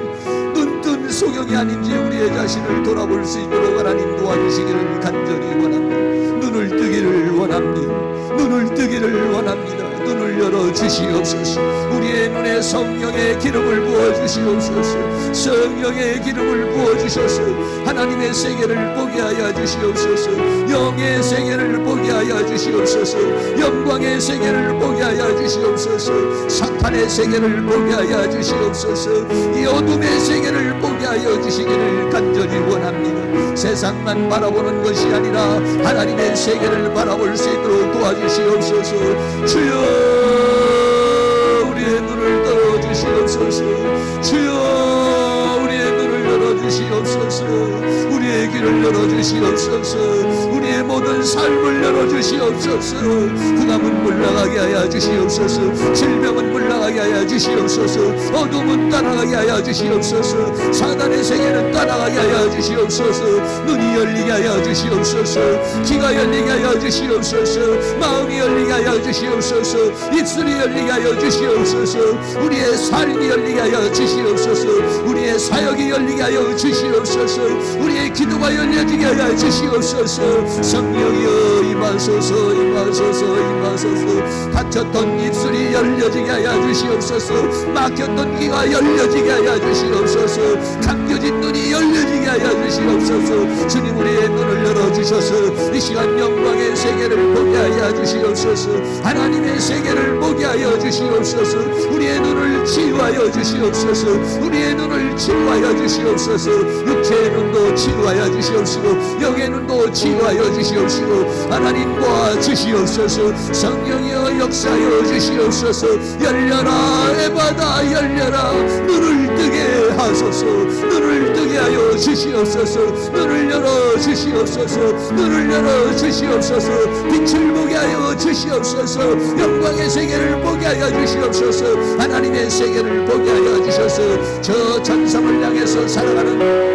눈뜬 소경이 아닌지 우리의 자신을 돌아볼 수 있도록 하나님 도와주시기를 간절히 원합니다. 눈을 뜨기를 원합니다. 눈을 뜨기를 원합니다. 눈을 열어 주시옵소서. 우리의 눈에 성령의 기름을 부어 주시옵소서. 성령의 기름을 부어 주셔서 하나님의 세계를 보게 하여 주시옵소서. 영의 세계를 보게 하여 주시옵소서. 영광의 세계를 보게 하여 주시옵소서. 사탄의 세계를 보게 하여 주시옵소서. 이 어둠의 세계를 보게 하여 주시기를 간절히 원합니다. 세상만 바라보는 것이 아니라 하나님의 세계를 바라볼 수 있도록 도와주시옵소서. 주여 우리의 눈을 떠주시옵소서. 주여 우리의 눈을 열어주시옵소서. 우리의 귀를 열어주시옵소서. 우리의 모든 삶을 열어주시옵소서. 흑암은 물러가게 하여 주시옵소서. 질병은 물러가게 하여 주시옵소서. 어둠은 떠나가게 하여 주시옵소서. 사단의 세계는 떠나가게 하여 주시옵소서. 눈이 열리게 하여 주시옵소서. 귀가 열리게 하여 주시옵소서. 마음이 열리게 하여 주시옵소서. 입술이 열리게 하여 주시옵소서. 우리의 삶이 열리게 하여 주시옵소서. 우리의 사역이 열리게 하여 주시옵소서. 우리의 기도가 열려지게 하여 주시옵소서. 성령이여 임하소서. 임하소서. 임하소서. 닫혔던 입술이 열려지게 하여 주시옵소서. 막혔던 귀가 열려지게 하여 주시옵소서. 감겨진 눈이 열려지게 하여 주시옵소서. 주님 우리의 눈을 열어주셔서 이 시간 영광의 세계를 보게 하여 주시옵소서. 하나님의 세계를 보게 하여 주시옵소서. 우리의 눈을 치유하여 주시옵소서. 우리의 눈을 치유하여 주시옵소서. 육체의 눈도 치유하여 주시옵시고 영의 눈도 치유하여 주시옵시고 하나님과 주시옵소서. 성령이여 역사하여 주시옵소서. 열려라 에바다 열려라. 눈을 뜨게 하소서. 눈을 뜨게 하여 주시옵소서. 눈을 열어 주시옵소서. 눈을 열어 주시옵소서. 빛을 보게 하여 주시옵소서. 영광의 세계를 보게 하여 주시옵소서. 하나님의 세계를 보게 하여 주셔서 저 천성을 향해서 살아가는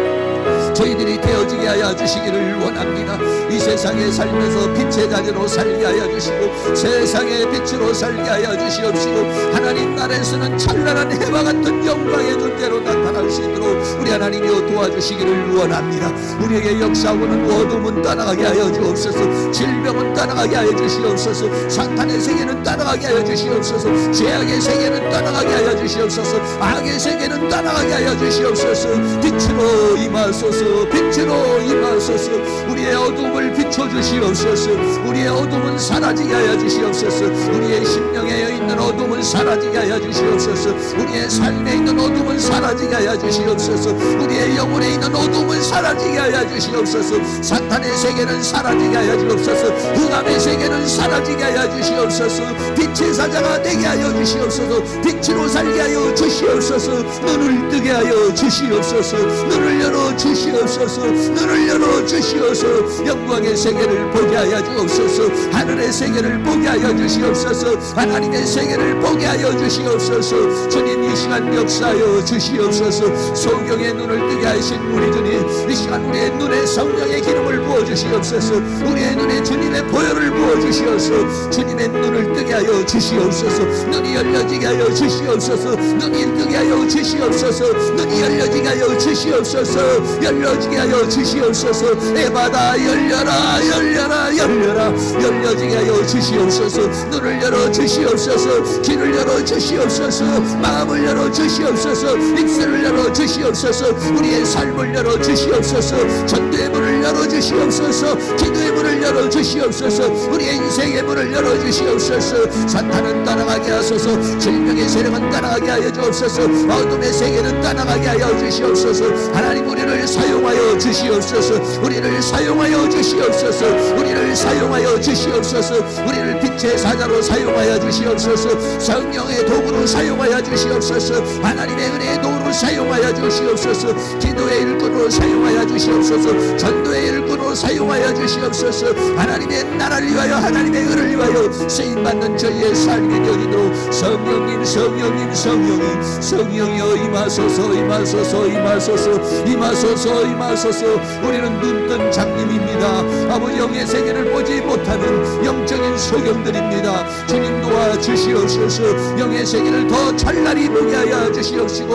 저희들이 되어지게 하여 주시기를 원합니다. 이 세상에 살면서 빛의 자녀로 살게 하여 주시고 세상의 빛으로 살게 하여 주시옵시고 하나님 나라에서는 찬란한 해와 같은 영광의 존재로 나타날 수 있도록 우리 하나님이여 도와주시기를 원합니다. 우리에게 역사하고는 어둠은 떠나가게 하여 주옵소서. 질병은 떠나가게 하여 주시옵소서. 사탄의 세계는 떠나가게 하여 주시옵소서. 죄악의 세계는 떠나가게 하여 주시옵소서. 악의 세계는 떠나가게 하여 주시옵소서. 빛으로 임하소서. 빛으로 임하소서. 우리의 어둠을 비춰주시옵소서. 우리의 어둠은 사라지게 하여 주시옵소서. 우리의 심령에 있는 어둠은 사라지게 하여 주시옵소서. 우리의 삶에 있는 어둠은 사라지게 하여 주시옵소서. 우리의 영혼에 있는 어둠은 사라지게 하여 주시옵소서. 사탄의 세계는 사라지게 하여 주옵소서. 흑암의 세계는 사라지게 하여 주시옵소서. 빛의 사자가 되게 하여 주시옵소서. 빛으로 살게 하여 주시옵소서. 눈을 뜨게 하여 주시옵소서. 눈을 열어 주시옵소서. 눈을 열어 주시옵소서. 영광의 세계를 보게 하여 주옵소서. 하늘의 세계를 보게 하여 주시옵소서. 하나님의 세계를 보게 하여 주시옵소서. 주님 이 시간 역사하여 주시옵소서. 소경의 눈을 뜨게 하신 우리 주님 이 시간 우리의 눈에 성령의 기름을 부어 주시옵소서. 우리의 눈에 주님의 보혈을 부어 주시옵소서. 주님의 눈을 뜨게 하여 주시옵소서. 눈이 열려지게 하여 주시옵소서. 눈이 뜨게 하여 주시옵소서. 눈이 열려지게 하여 주시옵소서. 열려지게 하여 주시옵소서. 에바다 열려라 열려라 열려라. 열려지게 하여 주시옵소서. 눈을 열어 주시옵소서. 귀를 열어 주시옵소서. 마음을 열어 주시옵소서. 입술을 열어 주시옵소서. 우리의 삶을 열어 주시옵소서. 전도의 문을 열어 주시옵소서. 기도의 문을 열어 주시옵소서. 우리의 인생의 문을 열어 주시옵소서. 사탄은 떠나가게 하소서. 질병의 세력은 떠나가게 하여 주옵소서. 어둠의 세계는 떠나가게 하여 주시옵소서. 하나님 우리를 사용하여 주시옵소서. 우리를 사용하여 주시옵소서. 우리를 사용하여 주시옵소서. 우리를 빛의 사자로 사용하여 주시옵소서. 성령의 도구로 사용하여 주시옵소서. 하나님의 은혜의 도구로 사용하여 주시옵소서. 기도의 일꾼으로 사용하여 주시옵소서. 전도의 일꾼으로 사용하여 주시옵소서. 하나님의 나라를 위하여 하나님의 은을 위하여 쓰임받는 저희의 삶이 되어지도록 성령님 성령님 성령님 성령이여 임하소서 임하소서 임하소서 임하소서 임하소서. 우리는 눈뜬 장님입니다. 아버지 영의 세계를 보지 못하는 영적인 소경들입니다. 주님 도와주시옵소서. 영의 세계를 더 찬란히 보게 하여 주시옵시고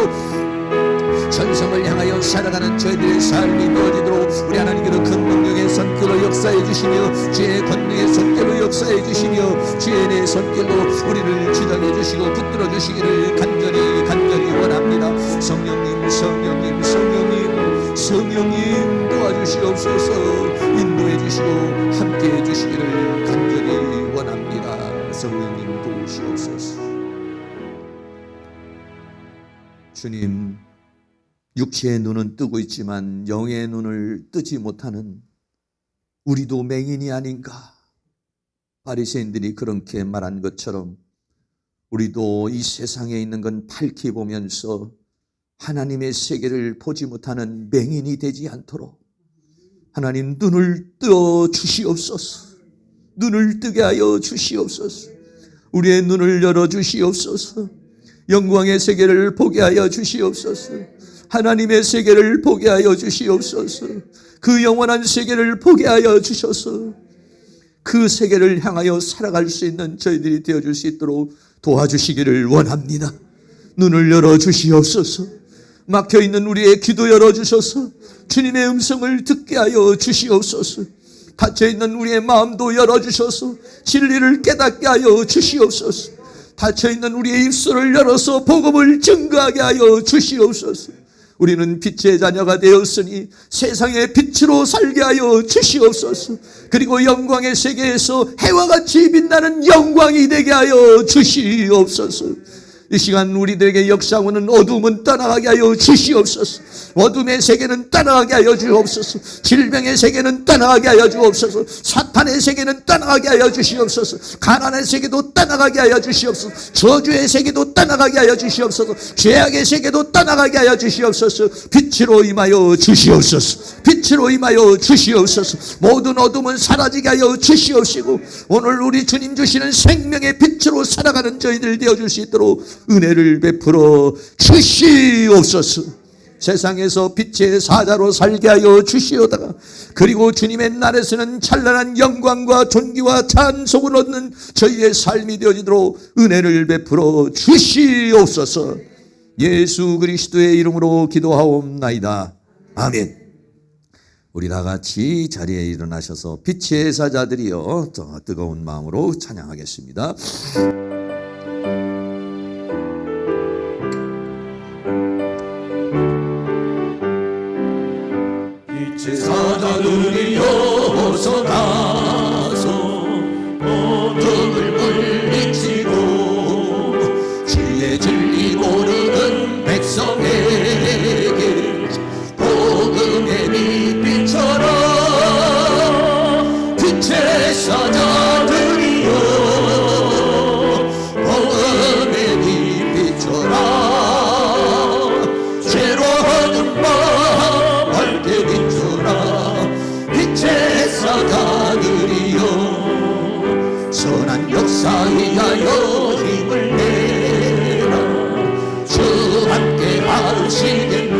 전성을 향하여 살아가는 저희들의 삶이 되어지도록 우리 하나님께서 큰 능력의 손길로 역사해 주시며 주의 권능의 손길로 역사해 주시며 주의 은혜의 손길로 우리를 지도해 주시고 붙들어 주시기를 간절히 원합니다. 성령님 성령님 성령님 성령님 도와주시옵소서. 인도해 주시고 함께해 주시기를 간절히 원합니다. 성령님 도우시옵소서. 주님, 육체의 눈은 뜨고 있지만 영의 눈을 뜨지 못하는 우리도 맹인이 아닌가. 바리새인들이 그렇게 말한 것처럼 우리도 이 세상에 있는 건 밝히 보면서 하나님의 세계를 보지 못하는 맹인이 되지 않도록 하나님 눈을 뜨어 주시옵소서. 눈을 뜨게 하여 주시옵소서. 우리의 눈을 열어 주시옵소서. 영광의 세계를 보게 하여 주시옵소서. 하나님의 세계를 보게 하여 주시옵소서. 그 영원한 세계를 보게 하여 주셔서 그 세계를 향하여 살아갈 수 있는 저희들이 되어줄 수 있도록 도와주시기를 원합니다. 눈을 열어 주시옵소서. 막혀있는 우리의 귀도 열어주셔서 주님의 음성을 듣게 하여 주시옵소서. 닫혀있는 우리의 마음도 열어주셔서 진리를 깨닫게 하여 주시옵소서. 닫혀있는 우리의 입술을 열어서 복음을 증거하게 하여 주시옵소서. 우리는 빛의 자녀가 되었으니 세상의 빛으로 살게 하여 주시옵소서. 그리고 영광의 세계에서 해와 같이 빛나는 영광이 되게 하여 주시옵소서. 이 시간 우리들에게 역사하는 어둠은 떠나가게 하여 주시옵소서. 어둠의 세계는 떠나가게 하여 주옵소서. 질병의 세계는 떠나가게 하여 주옵소서. 사탄의 세계는 떠나가게 하여 주시옵소서. 가난의 세계도 떠나가게 하여 주시옵소서. 저주의 세계도 떠나가게 하여 주시옵소서. 죄악의 세계도 떠나가게 하여 주시옵소서. 빛으로 임하여 주시옵소서. 빛으로 임하여 주시옵소서. 모든 어둠은 사라지게 하여 주시옵시고 오늘 우리 주님 주시는 생명의 빛으로 살아가는 저희들 되어줄 수 있도록 은혜를 베풀어 주시옵소서. 세상에서 빛의 사자로 살게 하여 주시오다가 그리고 주님의 날에서는 찬란한 영광과 존귀와 찬송을 얻는 저희의 삶이 되어지도록 은혜를 베풀어 주시옵소서. 예수 그리스도의 이름으로 기도하옵나이다. 아멘. 우리 다 같이 자리에 일어나셔서 빛의 사자들이여 뜨거운 마음으로 찬양하겠습니다. 빛의 사자들이여 어서 나서 어둠을 물리치고 지혜 진리 모르는 백성에게 복음의 빛 비춰라. 빛의 사자들이여 복음의 빛 비춰라. 죄로하는 마음 밝게 비춰라. 빛의 사자들이여 선한 역사에 하여 힘을 내라. 주 함께 하시겠네.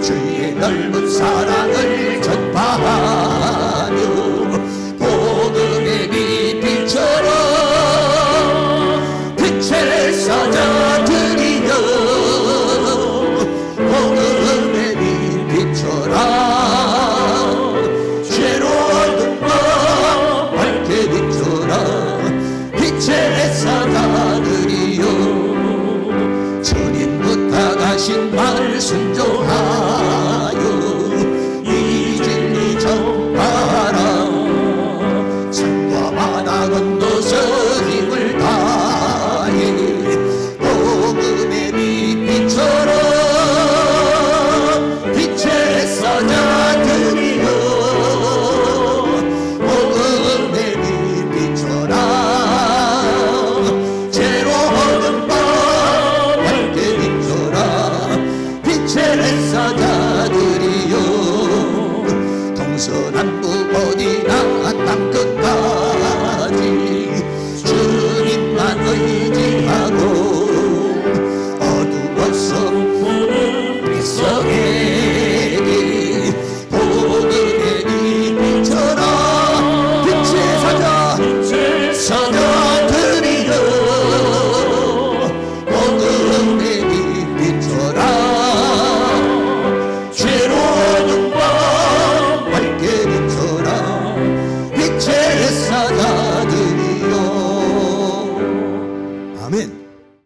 주의 넓은 사랑을